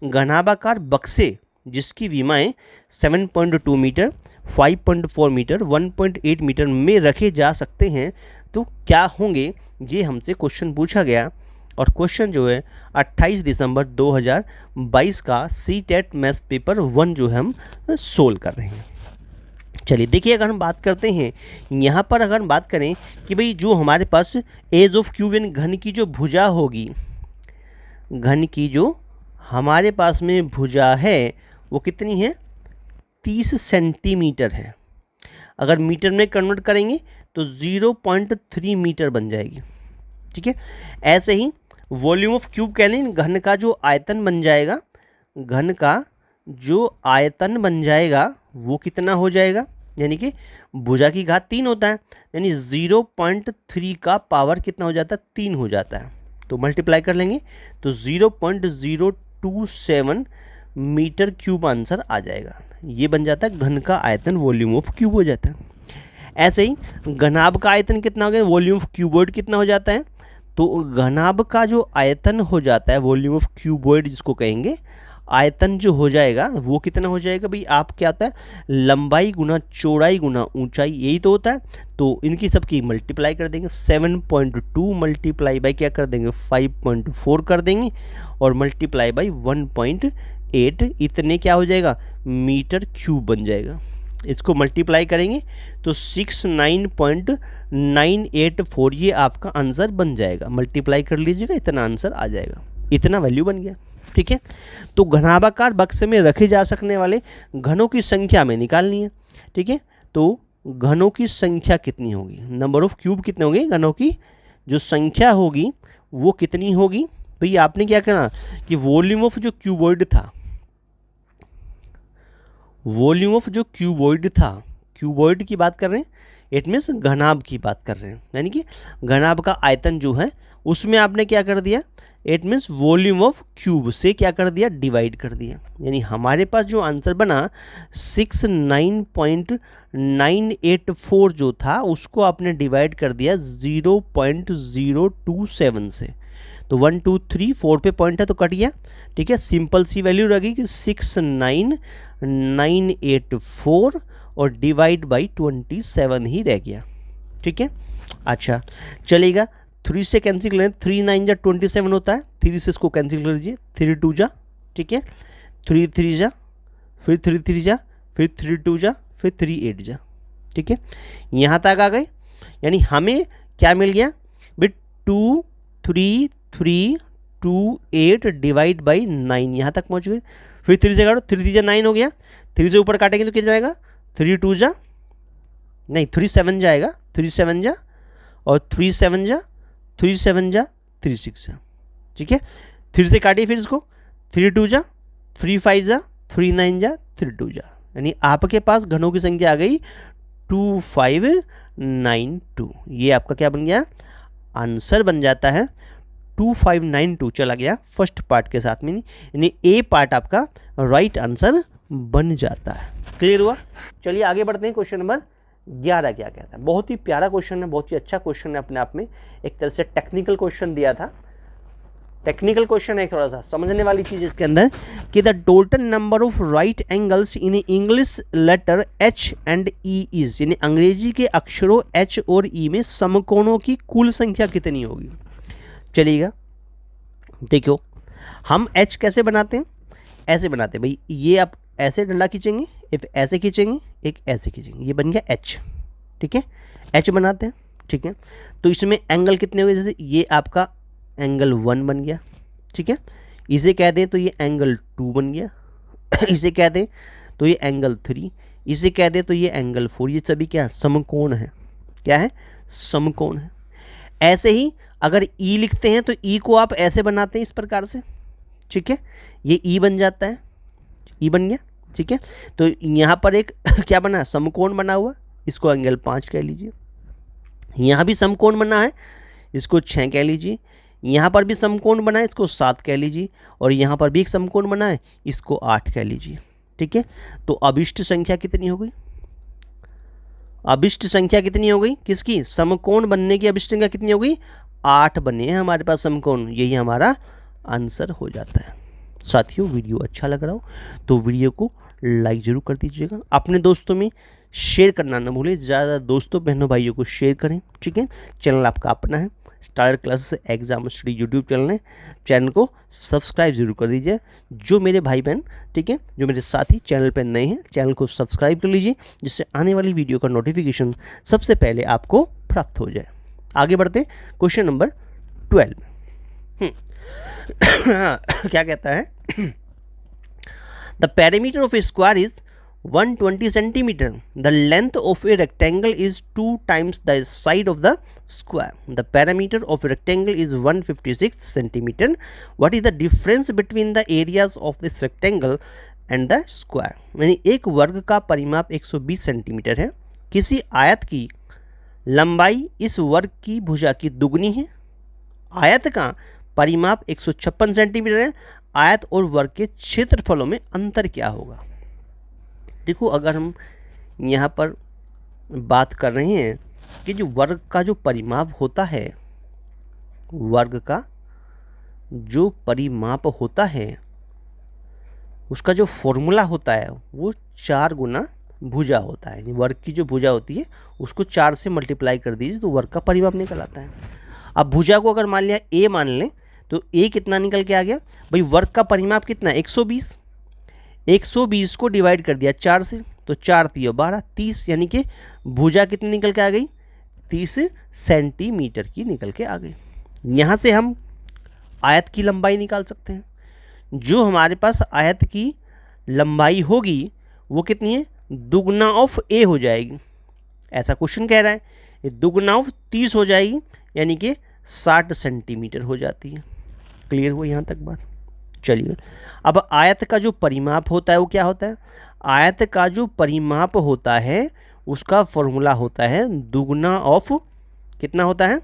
घनाभाकार बक्से जिसकी विमाएं 7.2 मीटर, 5.4 मीटर, 1.8 मीटर में रखे जा सकते हैं तो क्या होंगे, ये हमसे क्वेश्चन पूछा गया। और क्वेश्चन जो है 28 दिसंबर 2022 का CTET मैथ्स पेपर 1 जो है हम सोल्व कर रहे हैं। चलिए देखिए, अगर हम बात करते हैं यहाँ पर, अगर हम बात करें कि भाई जो हमारे पास एज ऑफ क्यूब यानी घन की जो भुजा होगी, घन की जो हमारे पास में भुजा है वो कितनी है, 30 सेंटीमीटर है। अगर मीटर में कन्वर्ट करेंगे तो 0.3 मीटर बन जाएगी। ठीक है, ऐसे ही वॉल्यूम ऑफ क्यूब कह लें, घन का जो आयतन बन जाएगा, घन का जो आयतन बन जाएगा वो कितना हो जाएगा, यानी कि भुजा की घात 3 होता है, यानी 0.3 का पावर कितना हो जाता है, 3 हो जाता है। तो मल्टीप्लाई कर लेंगे तो 0.027 मीटर क्यूब आंसर आ जाएगा। ये बन जाता है घन का आयतन, वॉल्यूम ऑफ क्यूब हो जाता है। ऐसे ही घनाभ का आयतन कितना हो गया, वॉल्यूम ऑफ क्यूबॉइड कितना हो जाता है, तो घनाभ का जो आयतन हो जाता है, वॉल्यूम ऑफ क्यूबॉइड जिसको कहेंगे, आयतन जो हो जाएगा वो कितना हो जाएगा भाई, आप क्या होता है, लंबाई गुना चौड़ाई गुना ऊंचाई, यही तो होता है। तो इनकी सबकी मल्टीप्लाई कर देंगे, 7.2 मल्टीप्लाई बाई क्या कर देंगे, 5.4 कर देंगे, और मल्टीप्लाई बाई 1.8, इतने क्या हो जाएगा, मीटर क्यूब बन जाएगा। इसको मल्टीप्लाई करेंगे तो 69.984 ये आपका आंसर बन जाएगा। मल्टीप्लाई कर लीजिएगा, इतना आंसर आ जाएगा, इतना वैल्यू बन गया। ठीक है, तो घनाभाकार बक्से में रखे जा सकने वाले घनों की संख्या में निकालनी है। ठीक है, तो घनों की संख्या कितनी होगी, नंबर ऑफ क्यूब कितने होंगे, घनों की जो संख्या होगी वो कितनी होगी। भाई आपने क्या करना कि वॉल्यूम ऑफ जो क्यूबॉइड था, वॉल्यूम ऑफ जो क्यूबॉइड था, क्यूबॉइड की बात कर रहे हैं, इट मीन्स घनाभ की बात कर रहे हैं, यानी कि घनाभ का आयतन जो है उसमें आपने क्या कर दिया, it means volume of cube से क्या कर दिया, डिवाइड कर दिया। यानी हमारे पास जो आंसर बना 69.984 जो था उसको आपने डिवाइड कर दिया 0.027 से। तो 1 2 3 4 पे पॉइंट है तो कट गया। ठीक है, सिंपल सी वैल्यू रहेगी कि 69.984 और डिवाइड बाई 27 ही रह गया। ठीक है, अच्छा चलेगा, 3 से कैंसिल कर लें, 3 9 जा 27 होता है, 3 से इसको कैंसिल कर लीजिए, 3 2 जा, ठीक है, 3 3 जा, फिर 3 3 जा, फिर 3 2 जा, फिर 3 8 जा। ठीक है, यहाँ तक आ गए, यानी हमें क्या मिल गया भाई 2 3 3 28 डिवाइड बाई 9, यहाँ तक पहुँच गए। फिर 3 से काटो, 3 जा 9 हो गया, 3 से ऊपर काटेंगे तो कितना जाएगा, 3 2 जा नहीं 3 7 जाएगा, 3 7 जा और 3 7 जा 3 7 जा 3 6 जा, ठीक है। 3 से काटिए फिर इसको, 3 2 जा 3 5 जा 3 9 जा 3 2 जा, यानी आपके पास घनों की संख्या आ गई 2592। ये आपका क्या बन गया, आंसर बन जाता है 2592 चला गया फर्स्ट पार्ट के साथ में, यानी ए पार्ट आपका राइट आंसर बन जाता है। क्लियर हुआ। चलिए आगे बढ़ते हैं। क्वेश्चन नंबर 11 क्या कहता है। बहुत ही प्यारा क्वेश्चन है, बहुत ही अच्छा क्वेश्चन है अपने आप में, एक तरह से टेक्निकल क्वेश्चन दिया था। टेक्निकल क्वेश्चन है, थोड़ा सा समझने वाली चीज इसके अंदर कि the total number of right angles in English letter H and E is, यानी अंग्रेजी के अक्षरों एच और ई में समकोणों की कुल संख्या कितनी होगी। चलिएगा देखो, हम एच कैसे बनाते हैं, ऐसे बनाते हैं भाई, ये आप ऐसे डंडा खींचेंगे, एक ऐसे खींचेंगे, एक ऐसे खींचेंगे, ये बन गया एच, ठीक है। एच बनाते हैं, ठीक है। तो इसमें एंगल कितने हो गए, जैसे ये आपका एंगल 1 बन गया, ठीक है। इसे कह दें तो ये एंगल 2 बन गया इसे कह दें तो ये एंगल 3, इसे कह दें तो ये एंगल 4। ये सभी क्या समकोण है, क्या है, समकोण है। ऐसे ही अगर ई लिखते हैं तो ई को आप ऐसे बनाते हैं इस प्रकार से, ठीक है। ये ई बन जाता है, ई बन गया, ठीक है। तो यहाँ पर एक क्या बना, समकोण बना हुआ, इसको एंगल 5 कह लीजिए। यहाँ भी समकोण बना है, इसको 6 कह लीजिए। यहाँ पर भी समकोण बना है, इसको 7 कह लीजिए। और यहाँ पर भी एक समकोण बना है, इसको 8 कह लीजिए, ठीक है। तो अभिष्ट संख्या कितनी हो गई, अभिष्ट संख्या कितनी हो गई, किसकी, समकोण बनने की अभिष्ट संख्या कितनी हो गई, 8 बने हैं हमारे पास समकोण। यही हमारा आंसर हो जाता है। साथियों वीडियो अच्छा लग रहा हो तो वीडियो को लाइक जरूर कर दीजिएगा, अपने दोस्तों में शेयर करना ना भूलें, ज़्यादा दोस्तों बहनों भाइयों को शेयर करें, ठीक है। चैनल आपका अपना है, star classes exam study YouTube channel है, चैनल को सब्सक्राइब जरूर कर दीजिए। जो मेरे भाई बहन, ठीक है, जो मेरे साथी चैनल पर नए हैं, चैनल को सब्सक्राइब कर लीजिए, जिससे आने वाली वीडियो का नोटिफिकेशन सबसे पहले आपको प्राप्त हो जाए। आगे बढ़ते हैं क्वेश्चन नंबर 12 क्या कहता है, the perimeter of A square is 120 centimeter. The length of a rectangle is 2 times the side of the square. The perimeter of a rectangle is 156 centimeter. What is the difference between the areas of this rectangle and the square? यानी एक वर्ग का परिमाप 120 centimetre है, किसी आयत की लंबाई इस वर्ग की भुजा की दुगनी है, आयत का परिमाप 156 सेंटीमीटर है, आयत और वर्ग के क्षेत्रफलों में अंतर क्या होगा। देखो अगर हम यहाँ पर बात कर रहे हैं कि जो वर्ग का जो परिमाप होता है, वर्ग का जो परिमाप होता है उसका जो फॉर्मूला होता है वो 4 गुना भुजा होता है। वर्ग की जो भुजा होती है उसको 4 से मल्टीप्लाई कर दीजिए तो वर्ग का परिमाप निकल आता है। अब भुजा को अगर मान लिया ए मान लें तो ए कितना निकल के आ गया भाई, वर्ग का परिमाप कितना है 120, 120 को डिवाइड कर दिया 4 से, तो 4 3 12 30, यानी कि भुजा कितनी निकल के आ गई 30 सेंटीमीटर की निकल के आ गई। यहाँ से हम आयत की लंबाई निकाल सकते हैं। जो हमारे पास आयत की लंबाई होगी वो कितनी है, दुगना ऑफ ए हो जाएगी, ऐसा क्वेश्चन कह रहा है। ये दुगना ऑफ 30 हो जाएगी, यानी कि 60 सेंटीमीटर हो जाती है। क्लियर हुआ यहाँ तक बात। चलिए अब आयत का जो परिमाप होता है वो क्या होता है, आयत का जो परिमाप होता है उसका फॉर्मूला होता है दुगना ऑफ, कितना होता है,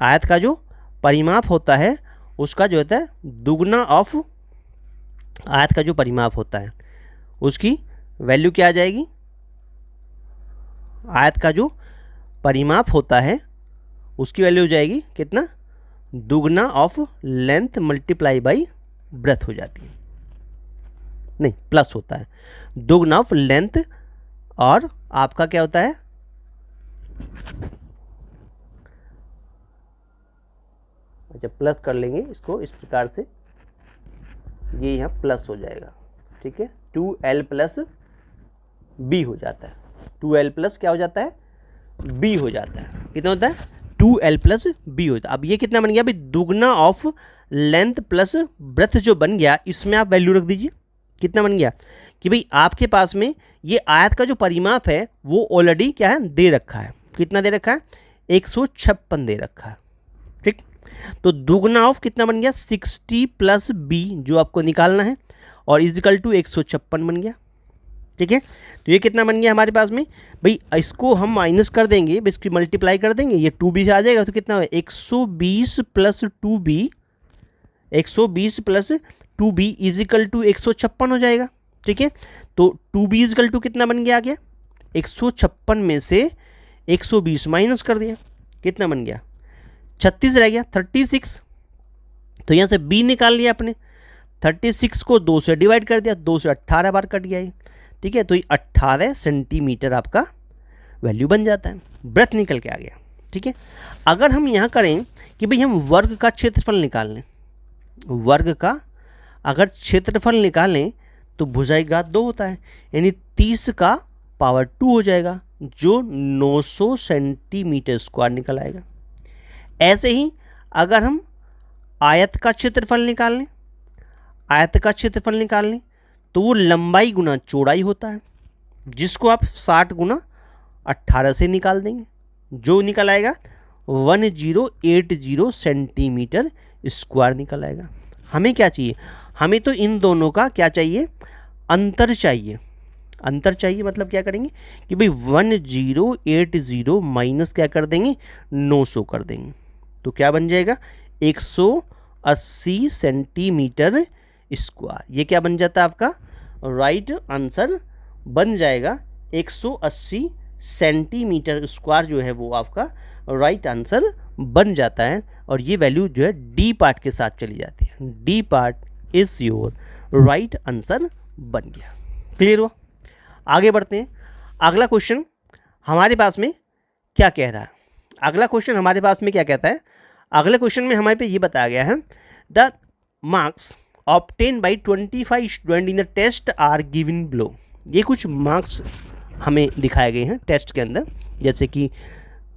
आयत का जो परिमाप होता है उसका जो होता है दुगना ऑफ, आयत का जो परिमाप होता है उसकी वैल्यू क्या आ जाएगी, आयत का जो परिमाप होता है उसकी वैल्यू हो जाएगी कितना, दुगना of length multiply by breadth हो जाती है, नहीं प्लस होता है, दुगना ऑफ लेंथ और आपका क्या होता है, अच्छा प्लस कर लेंगे इसको इस प्रकार से, ये यहाँ प्लस हो जाएगा, ठीक है, 2l प्लस b हो जाता है, 2l प्लस क्या हो जाता है, b हो जाता है, कितना होता है 2l प्लस b होता है। अब ये कितना बन गया भाई, दुगना ऑफ लेंथ प्लस ब्रेथ जो बन गया इसमें आप वैल्यू रख दीजिए। कितना बन गया कि भाई आपके पास में ये आयत का जो परिमाप है वो ऑलरेडी क्या है दे रखा है। कितना दे रखा है 156 दे रखा है। ठीक, तो दुगना ऑफ कितना बन गया 60 प्लस बी जो आपको निकालना है और इजिकल टू 156 बन गया। ठीक है, तो ये कितना बन गया हमारे पास में भाई, इसको हम माइनस कर देंगे, इसकी मल्टीप्लाई कर देंगे, ये 2b से आ जाएगा तो कितना है 120 plus 2b, 120 plus 2b is equal to 156 हो जाएगा। ठीक है, तो 2b इजिकल टू कितना बन गया, आ गया 156 में से 120 माइनस कर दिया, कितना बन गया 36 रह गया 36। तो यहाँ से b निकाल लिया आपने, 36 को 2 से डिवाइड कर दिया, 2 से 18 बार कट गया ये। ठीक है, तो ये 18 सेंटीमीटर आपका वैल्यू बन जाता है, ब्रेथ निकल के आ गया। ठीक है, अगर हम यहाँ करें कि भाई हम वर्ग का क्षेत्रफल निकाल लें, वर्ग का अगर क्षेत्रफल निकालें तो भुजाई घात 2 होता है, यानी 30 का पावर 2 हो जाएगा जो 900 सेंटीमीटर स्क्वायर निकल आएगा। ऐसे ही अगर हम आयत का क्षेत्रफल निकाल लें, आयत का क्षेत्रफल निकाल लें तो वो लंबाई गुना चौड़ाई होता है, जिसको आप 60 गुना 18 से निकाल देंगे, जो निकल आएगा 1080 सेंटीमीटर स्क्वायर निकल आएगा। हमें क्या चाहिए, हमें तो इन दोनों का क्या चाहिए, अंतर चाहिए। अंतर चाहिए मतलब क्या करेंगे कि भाई 1080 माइनस क्या कर देंगे 900 कर देंगे, तो क्या बन जाएगा 180 सेंटीमीटर स्क्वायर। ये क्या बन जाता है आपका राइट आंसर बन जाएगा 180 सेंटीमीटर स्क्वायर जो है वो आपका राइट आंसर बन जाता है। और ये वैल्यू जो है डी पार्ट के साथ चली जाती है, D part is your right answer बन गया। क्लियर हुआ? आगे बढ़ते हैं। अगला क्वेश्चन हमारे पास में क्या कह रहा है, अगला क्वेश्चन हमारे पास में क्या कहता है, अगले क्वेश्चन में हमारे पे ये बताया गया है the marks obtain by 25 student in the test are given below. ये कुछ मार्क्स हमें दिखाए गए हैं टेस्ट के अंदर, जैसे कि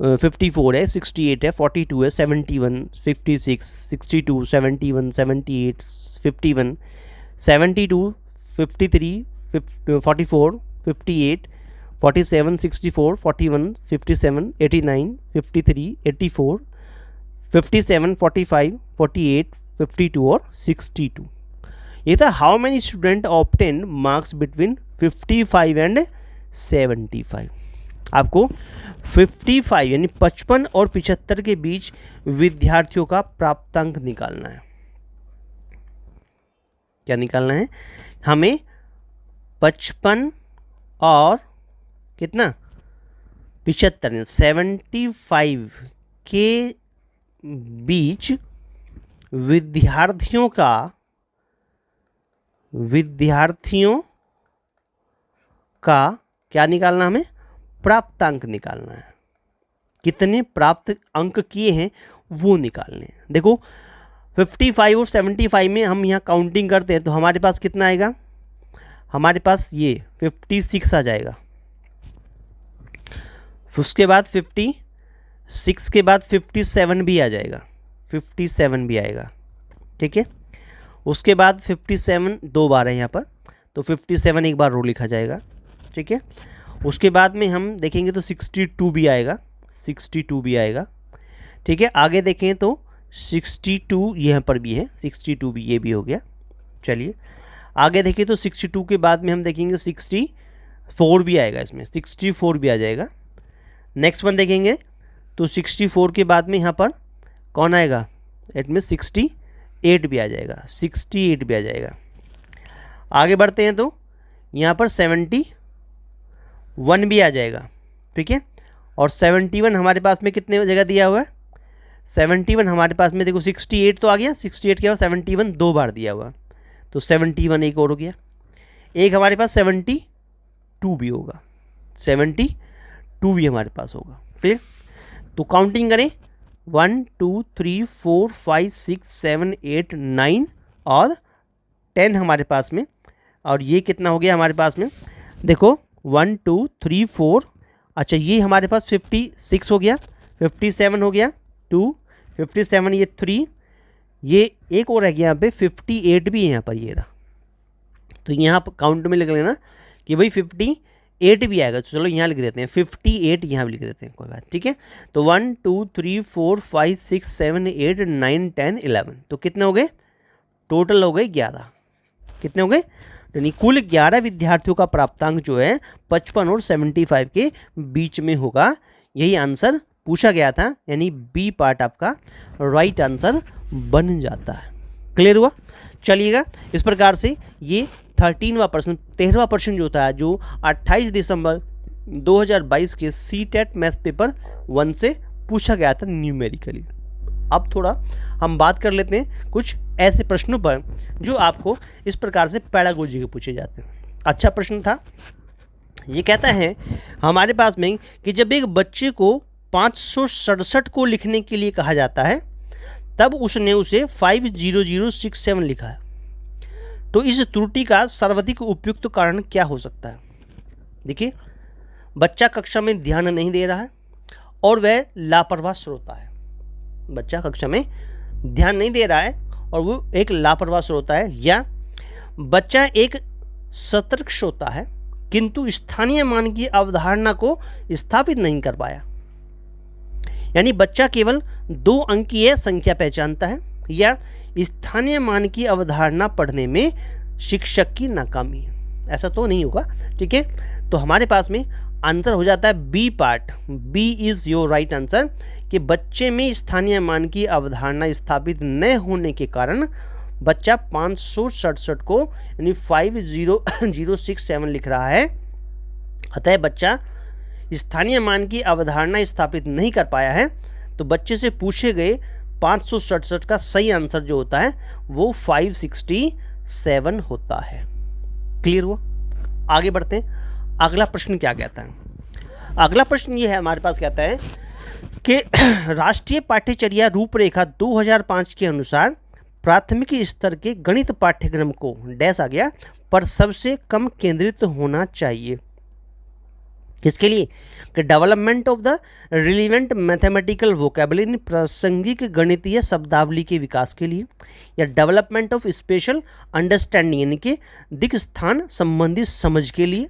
54 है, 68 है, 42 है, 71, 56, 62, 71, 78, 51, 72, 53, 44, 58, 47, 64, 41, 57, 89, 53, 84, 57, 45, 48, 52 और 62। ये था how many student obtain marks between 55 and 75। आपको 55 यानी 55 और 75 के बीच विद्यार्थियों का प्राप्तांक निकालना है। क्या निकालना है हमें 55 और कितना 75 75 के बीच विद्यार्थियों का क्या निकालना, हमें प्राप्तांक निकालना है। कितने प्राप्त अंक किए हैं वो निकालने हैं। देखो 55 और 75 में हम यहाँ काउंटिंग करते हैं तो हमारे पास कितना आएगा, हमारे पास ये 56 आ जाएगा, उसके बाद 56 के बाद 57 भी आ जाएगा, 57 भी आएगा। ठीक है, उसके बाद 57 दो बार है यहाँ पर, तो 57 एक बार रो लिखा जाएगा। ठीक है, उसके बाद में हम देखेंगे तो 62 भी आएगा, 62 भी आएगा। ठीक है, आगे देखें तो 62 यहाँ पर भी है, 62 भी, ये भी हो गया। चलिए आगे देखें तो 62 के बाद में हम देखेंगे 64 भी आएगा, इसमें 64 भी आ जाएगा। नेक्स्ट वन देखेंगे तो 64 के बाद में यहाँ पर कौन आएगा, इसमें 68 भी आ जाएगा, 68 भी आ जाएगा। आगे बढ़ते हैं तो यहाँ पर 71 भी आ जाएगा। ठीक है, और 71 हमारे पास में कितने जगह दिया हुआ है, 71 हमारे पास में देखो 68 तो आ गया, 68 के बाद 71 दो बार दिया हुआ, तो 71 एक और हो गया। एक हमारे पास 72 भी होगा, 72 भी हमारे पास होगा। ठीक, तो काउंटिंग करें 1 2 3 4 5 6 7 8 9 और 10 हमारे पास में। और ये कितना हो गया हमारे पास में, देखो 1 2 3 4, अच्छा ये हमारे पास 56 हो गया, 57 हो गया 2, 57 ये 3, ये एक और है कि यहाँ पे 58 भी है यहाँ पर, ये रहा। तो यहाँ पर काउंट में लिख लेना कि भाई 58 भी आएगा। तो चलो यहाँ लिख देते हैं 58, यहाँ भी लिख देते हैं, कोई बात, ठीक है। तो 1 2 3 4 5 6 7 8 9 10 11, तो कितने हो गए टोटल? हो गए 11। कितने हो गए? यानी कुल 11 विद्यार्थियों का प्राप्तांक जो है 55 और 75 के बीच में होगा। यही आंसर पूछा गया था, यानी बी पार्ट आपका राइट आंसर बन जाता है। क्लियर हुआ? चलिएगा, इस प्रकार से ये 13वां प्रश्न, 13वां प्रश्न जो था, जो 28 दिसंबर 2022 के सीटेट मैथ्स पेपर 1 से पूछा गया था न्यूमेरिकली। अब थोड़ा हम बात कर लेते हैं कुछ ऐसे प्रश्नों पर जो आपको इस प्रकार से पैडागोजी के पूछे जाते हैं। अच्छा प्रश्न था, ये कहता है हमारे पास में कि जब एक बच्चे को 567 को लिखने के लिए कहा जाता है तब उसने उसे 50067 लिखा है, तो इस त्रुटि का सर्वाधिक उपयुक्त कारण क्या हो सकता है? देखिए, बच्चा कक्षा में ध्यान नहीं दे रहा है और वह लापरवाह श्रोता है। बच्चा कक्षा में ध्यान नहीं दे रहा है और वो एक लापरवाह श्रोता है, या बच्चा एक सतर्क श्रोता है किंतु स्थानीय मान की अवधारणा को स्थापित नहीं कर पाया। यानी बच्चा केवल 2 अंकीय संख्या पहचानता है, या स्थानीय मान की अवधारणा पढ़ने में शिक्षक की नाकामी है। ऐसा तो नहीं होगा, ठीक है। तो हमारे पास में आंसर हो जाता है B part, B is your right answer, कि बच्चे में स्थानीय मान की अवधारणा स्थापित न होने के कारण बच्चा 567 को यानी 50067 लिख रहा है। अतः बच्चा स्थानीय मान की अवधारणा स्थापित नहीं कर पाया है, तो बच्चे से पूछे गए 567 का सही आंसर जो होता है वो 567 होता है। क्लियर हुआ? आगे बढ़ते हैं। अगला प्रश्न क्या कहता है? अगला प्रश्न ये है हमारे पास, कहता है कि राष्ट्रीय पाठ्यचर्या रूपरेखा 2005 के अनुसार प्राथमिक स्तर के गणित पाठ्यक्रम को डैश आ गया पर सबसे कम केंद्रित होना चाहिए। किसके लिए? कि development of the relevant mathematical vocabulary, प्रासंगिक गणितीय शब्दावली के विकास के लिए, या डेवलपमेंट ऑफ स्पेशल अंडरस्टैंडिंग यानी कि दिक् स्थान संबंधी समझ के लिए,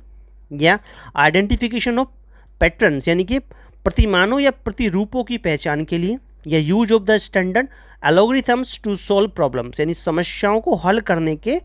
या आइडेंटिफिकेशन ऑफ पैटर्न्स यानी कि प्रतिमानों या प्रतिरूपों की पहचान के लिए, या use of the standard algorithms to solve problems यानी समस्याओं को हल करने के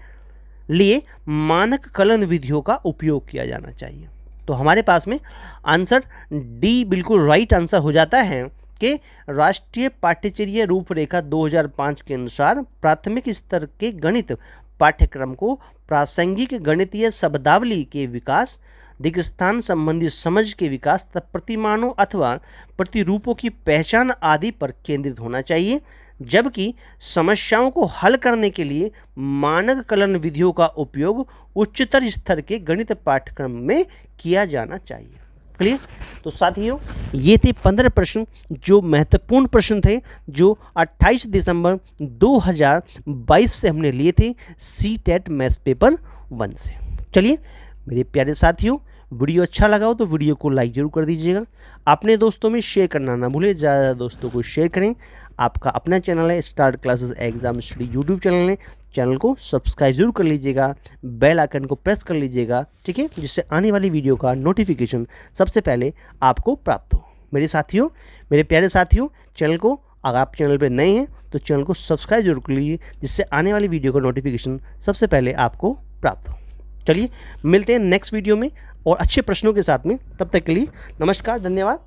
लिए मानक कलन विधियों का उपयोग किया जाना चाहिए। तो हमारे पास में आंसर डी बिल्कुल राइट आंसर हो जाता है कि राष्ट्रीय पाठ्यचर्या रूपरेखा 2005 के अनुसार प्राथमिक स्तर के गणित पाठ्यक्रम को प्रासंगिक गणितीय शब्दावली के विकास, दिक्स्थान संबंधी समझ के विकास तथा प्रतिमानों अथवा प्रतिरूपों की पहचान आदि पर केंद्रित होना चाहिए, जबकि समस्याओं को हल करने के लिए मानक कलन विधियों का उपयोग उच्चतर स्तर के गणित पाठ्यक्रम में किया जाना चाहिए। क्लियर? तो साथियों, ये थे 15 प्रश्न जो महत्वपूर्ण प्रश्न थे, जो 28 दिसंबर 2022 से हमने लिए थे सीटेट मैथ्स पेपर 1 से। चलिए मेरे प्यारे साथियों, वीडियो अच्छा लगा हो तो वीडियो को लाइक जरूर कर दीजिएगा, अपने दोस्तों में शेयर करना ना भूलें, ज़्यादा दोस्तों को शेयर करें। आपका अपना चैनल है start classes exam study YouTube channel है, चैनल को सब्सक्राइब जरूर कर लीजिएगा, बेल आइकन को प्रेस कर लीजिएगा, ठीक है, जिससे आने वाली वीडियो का नोटिफिकेशन सबसे पहले आपको प्राप्त हो। मेरे साथियों, मेरे प्यारे साथियों, चैनल को अगर आप चैनल पर नए हैं तो चैनल को सब्सक्राइब जरूर कर लीजिए, जिससे आने वाली वीडियो का नोटिफिकेशन सबसे पहले आपको प्राप्त हो। चलिए मिलते हैं नेक्स्ट वीडियो में और अच्छे प्रश्नों के साथ में। तब तक के लिए नमस्कार, धन्यवाद।